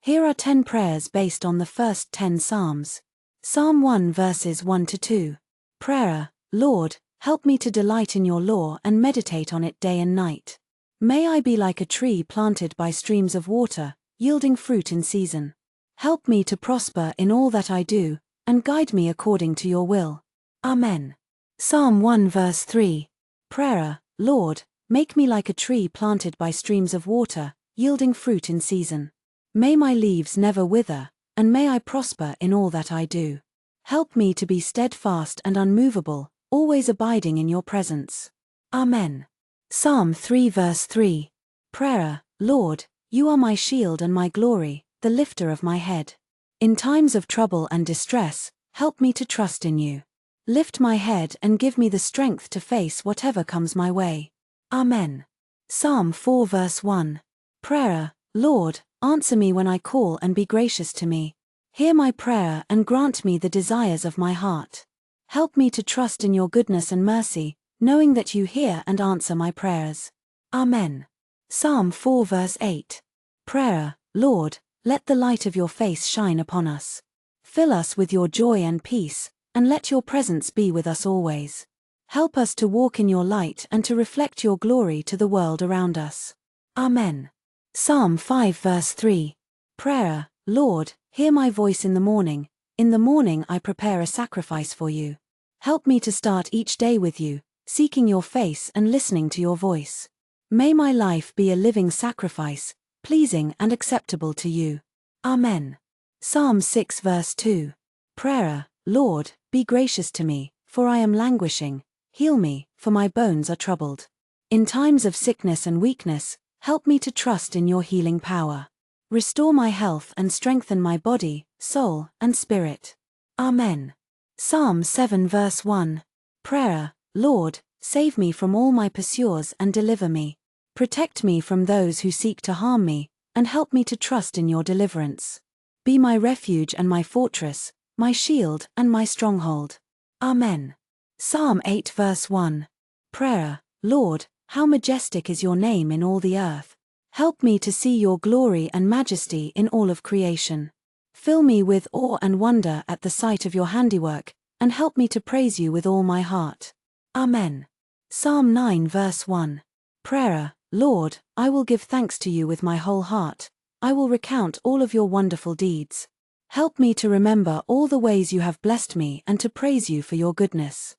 Here are 10 prayers based on the first 10 Psalms. Psalm 1 verses 1 to 2. Prayer: Lord, help me to delight in your law and meditate on it day and night. May I be like a tree planted by streams of water, yielding fruit in season. Help me to prosper in all that I do, and guide me according to your will. Amen. Psalm 1 verse 3. Prayer: Lord, make me like a tree planted by streams of water, yielding fruit in season. May my leaves never wither, and may I prosper in all that I do. Help me to be steadfast and unmovable, always abiding in your presence. Amen. Psalm 3 verse 3. Prayer: Lord, you are my shield and my glory, the lifter of my head. In times of trouble and distress, help me to trust in you. Lift my head and give me the strength to face whatever comes my way. Amen. Psalm 4 verse 1. Prayer: Lord, answer me when I call and be gracious to me. Hear my prayer and grant me the desires of my heart. Help me to trust in your goodness and mercy, knowing that you hear and answer my prayers. Amen. Psalm 4 verse 8. Prayer: Lord, let the light of your face shine upon us. Fill us with your joy and peace, and let your presence be with us always. Help us to walk in your light and to reflect your glory to the world around us. Amen. Psalm 5 verse 3. Prayer: Lord, hear my voice in the morning. In the morning I prepare a sacrifice for you. Help me to start each day with you, seeking your face and listening to your voice. May my life be a living sacrifice, pleasing and acceptable to you. Amen. Psalm 6 verse 2. Prayer: Lord, be gracious to me, for I am languishing. Heal me, for my bones are troubled. In times of sickness and weakness, help me to trust in your healing power. Restore my health and strengthen my body, soul, and spirit. Amen. Psalm 7 verse 1. Prayer: Lord, save me from all my pursuers and deliver me. Protect me from those who seek to harm me, and help me to trust in your deliverance. Be my refuge and my fortress, my shield and my stronghold. Amen. Psalm 8 verse 1. Prayer: Lord, how majestic is your name in all the earth. Help me to see your glory and majesty in all of creation. Fill me with awe and wonder at the sight of your handiwork, and help me to praise you with all my heart. Amen. Psalm 9 verse 1. Prayer: Lord, I will give thanks to you with my whole heart. I will recount all of your wonderful deeds. Help me to remember all the ways you have blessed me and to praise you for your goodness.